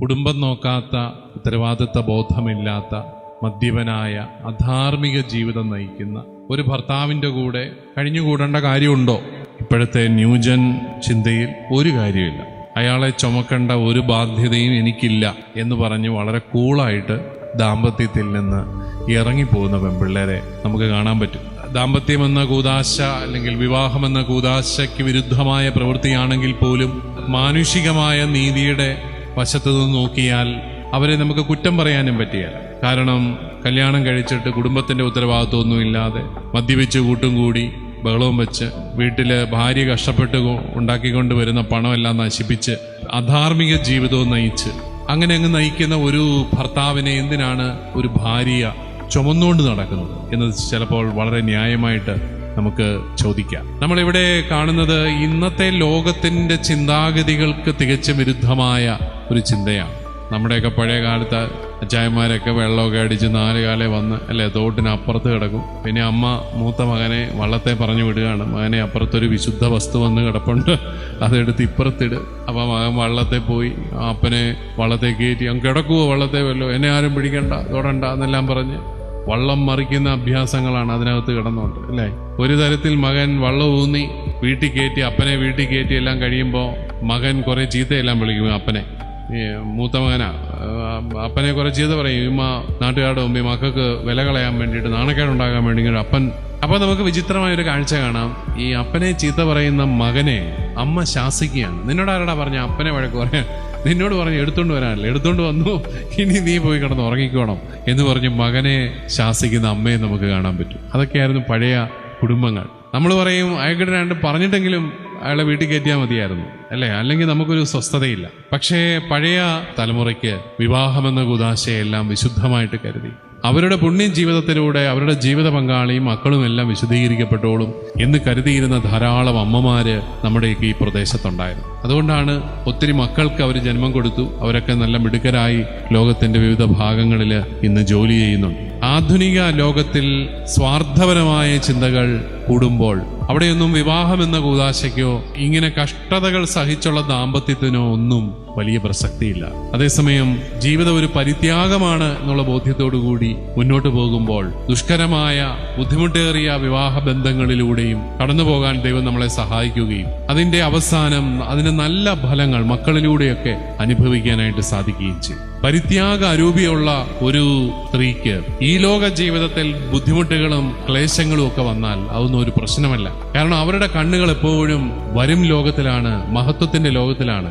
കുടുംബം നോക്കാത്ത, ഉത്തരവാദിത്ത ബോധമില്ലാത്ത, മദ്യപനായ, അധാർമിക ജീവിതം നയിക്കുന്ന ഒരു ഭർത്താവിൻ്റെ കൂടെ കഴിഞ്ഞുകൂടേണ്ട കാര്യമുണ്ടോ? ഇപ്പോഴത്തെ ന്യൂജൻ ചിന്തയിൽ ഒരു കാര്യമില്ല. അയാളെ ചുമക്കേണ്ട ഒരു ബാധ്യതയും എനിക്കില്ല എന്ന് പറഞ്ഞ് വളരെ കൂളായിട്ട് ദാമ്പത്യത്തിൽ നിന്ന് ഇറങ്ങിപ്പോകുന്ന പെൺപിള്ളേരെ നമുക്ക് കാണാൻ പറ്റും. ദാമ്പത്യമെന്ന കൂദാശ അല്ലെങ്കിൽ വിവാഹമെന്ന കൂദാശയ്ക്ക് വിരുദ്ധമായ പ്രവൃത്തിയാണെങ്കിൽ പോലും മാനുഷികമായ നീതിയുടെ വശത്തു നിന്ന് നോക്കിയാൽ അവരെ നമുക്ക് കുറ്റം പറയാനും പറ്റിയാൽ. കാരണം കല്യാണം കഴിച്ചിട്ട് കുടുംബത്തിന്റെ ഉത്തരവാദിത്വമൊന്നുമില്ലാതെ മദ്യപിച്ച് കൂട്ടും കൂടി ബഹളവും വെച്ച് വീട്ടിൽ ഭാര്യ കഷ്ടപ്പെട്ട് ഉണ്ടാക്കിക്കൊണ്ട് വരുന്ന പണമെല്ലാം നശിപ്പിച്ച് അധാർമിക ജീവിതവും നയിച്ച് അങ്ങനെ അങ്ങ് നയിക്കുന്ന ഒരു ഭർത്താവിനെ എന്തിനാണ് ഒരു ഭാര്യ ചുമന്നുകൊണ്ട് നടക്കുന്നത് എന്ന് ചിലപ്പോൾ വളരെ ന്യായമായിട്ട് നമുക്ക് ചോദിക്കാം. നമ്മളിവിടെ കാണുന്നത് ഇന്നത്തെ ലോകത്തിന്റെ ചിന്താഗതികൾക്ക് തികച്ചും വിരുദ്ധമായ ഒരു ചിന്തയാണ്. നമ്മുടെയൊക്കെ പഴയ കാലത്ത് അച്ചായന്മാരൊക്കെ വെള്ളമൊക്കെ അടിച്ച് 4 കാലേ വന്ന് അല്ലെ തോട്ടിനപ്പുറത്ത് കിടക്കും. പിന്നെ അമ്മ മൂത്ത മകനെ വള്ളത്തെ പറഞ്ഞു വിടുകയാണ്, മകനെ അപ്പുറത്തൊരു വിശുദ്ധ വസ്തു വന്ന് കിടപ്പുണ്ട്, അതെടുത്ത് ഇപ്പുറത്തിട്. അപ്പം മകൻ വള്ളത്തെ പോയി അപ്പനെ വള്ളത്തെ കയറ്റി, അങ്ങ് കിടക്കുവോ വള്ളത്തെ വല്ലോ, എന്നെ ആരും പിടിക്കണ്ട തൊടണ്ട എന്നെല്ലാം പറഞ്ഞ് വള്ളം മറിക്കുന്ന അഭ്യാസങ്ങളാണ് അതിനകത്ത് കിടന്നുകൊണ്ട് അല്ലേ. ഒരു തരത്തിൽ മകൻ വള്ളം ഊന്നി വീട്ടിൽ കയറ്റി, അപ്പനെ വീട്ടിൽ കയറ്റി എല്ലാം കഴിയുമ്പോൾ മകൻ കുറെ ചീത്തയെല്ലാം വിളിക്കും. അപ്പനെ, മൂത്ത മകനാ, അപ്പനെ കുറെ ചീത്ത പറയും. ഇമ്മ നാട്ടുകാരുടെ മുമ്പിൽ മക്കൾക്ക് വില കളയാൻ വേണ്ടിയിട്ട്, നാണക്കേടുണ്ടാകാൻ വേണ്ടി അപ്പൻ. അപ്പൊ നമുക്ക് വിചിത്രമായൊരു കാഴ്ച കാണാം. ഈ അപ്പനെ ചീത്ത പറയുന്ന മകനെ അമ്മ ശാസിക്കുകയാണ്. നിന്നോട് ആരടാ പറഞ്ഞ അപ്പനെ വഴക്ക് പറയാൻ? നിന്നോട് പറഞ്ഞ് എടുത്തോണ്ട് വരാനല്ലേ, എടുത്തോണ്ട് വന്നു, ഇനി നീ പോയി കിടന്ന് ഉറങ്ങിക്കോണം എന്ന് പറഞ്ഞ് മകനെ ശാസിക്കുന്ന അമ്മയെ നമുക്ക് കാണാൻ പറ്റും. അതൊക്കെയായിരുന്നു പഴയ കുടുംബങ്ങൾ. നമ്മൾ പറയും അയാൾക്കിടെ 2 പറഞ്ഞിട്ടെങ്കിലും അയാളെ വീട്ടിൽ കയറ്റിയാൽ മതിയായിരുന്നു അല്ലേ, അല്ലെങ്കിൽ നമുക്കൊരു സ്വസ്ഥതയില്ല. പക്ഷേ പഴയ തലമുറയ്ക്ക് വിവാഹമെന്ന കൂദാശയെല്ലാം വിശുദ്ധമായിട്ട് കരുതി അവരുടെ പുണ്യ ജീവിതത്തിലൂടെ അവരുടെ ജീവിത പങ്കാളിയും മക്കളും എല്ലാം വിശുദ്ധീകരിക്കപ്പെട്ടോളും എന്ന് കരുതിയിരുന്ന ധാരാളം അമ്മമാര് നമ്മുടെയൊക്കെ ഈ പ്രദേശത്തുണ്ടായിരുന്നു. അതുകൊണ്ടാണ് ഒത്തിരി മക്കൾക്ക് അവർ ജന്മം കൊടുത്തു. അവരൊക്കെ നല്ല മിടുക്കരായി ലോകത്തിന്റെ വിവിധ ഭാഗങ്ങളിൽ ഇന്ന് ജോലി ചെയ്യുന്നുണ്ട്. ആധുനിക ലോകത്തിൽ സ്വാർത്ഥപരമായ ചിന്തകൾ കൂടുമ്പോൾ അവിടെയൊന്നും വിവാഹമെന്ന കൂദാശയ്ക്കോ ഇങ്ങനെ കഷ്ടതകൾ സഹിച്ചുള്ള ദാമ്പത്യത്തിനോ ഒന്നും വലിയ പ്രസക്തിയില്ല. അതേസമയം ജീവിതം ഒരു പരിത്യാഗമാണ് എന്നുള്ള ബോധ്യത്തോടുകൂടി മുന്നോട്ട് പോകുമ്പോൾ ദുഷ്കരമായ ബുദ്ധിമുട്ടേറിയ വിവാഹ ബന്ധങ്ങളിലൂടെയും കടന്നു പോകാൻ ദൈവം നമ്മളെ സഹായിക്കുകയും അതിന്റെ അവസാനം അതിന്റെ നല്ല ഫലങ്ങൾ മക്കളിലൂടെയൊക്കെ അനുഭവിക്കാനായിട്ട് സാധിക്കുകയും ചെയ്യും. പരിത്യാഗ അരൂപിയുള്ള ഒരു സ്ത്രീക്ക് ഈ ലോക ജീവിതത്തിൽ ബുദ്ധിമുട്ടുകളും ക്ലേശങ്ങളും ഒക്കെ വന്നാൽ അതൊന്നും ഒരു പ്രശ്നമല്ല. കാരണം അവരുടെ കണ്ണുകൾ എപ്പോഴും വരും ലോകത്തിലാണ്, മഹത്വത്തിന്റെ ലോകത്തിലാണ്.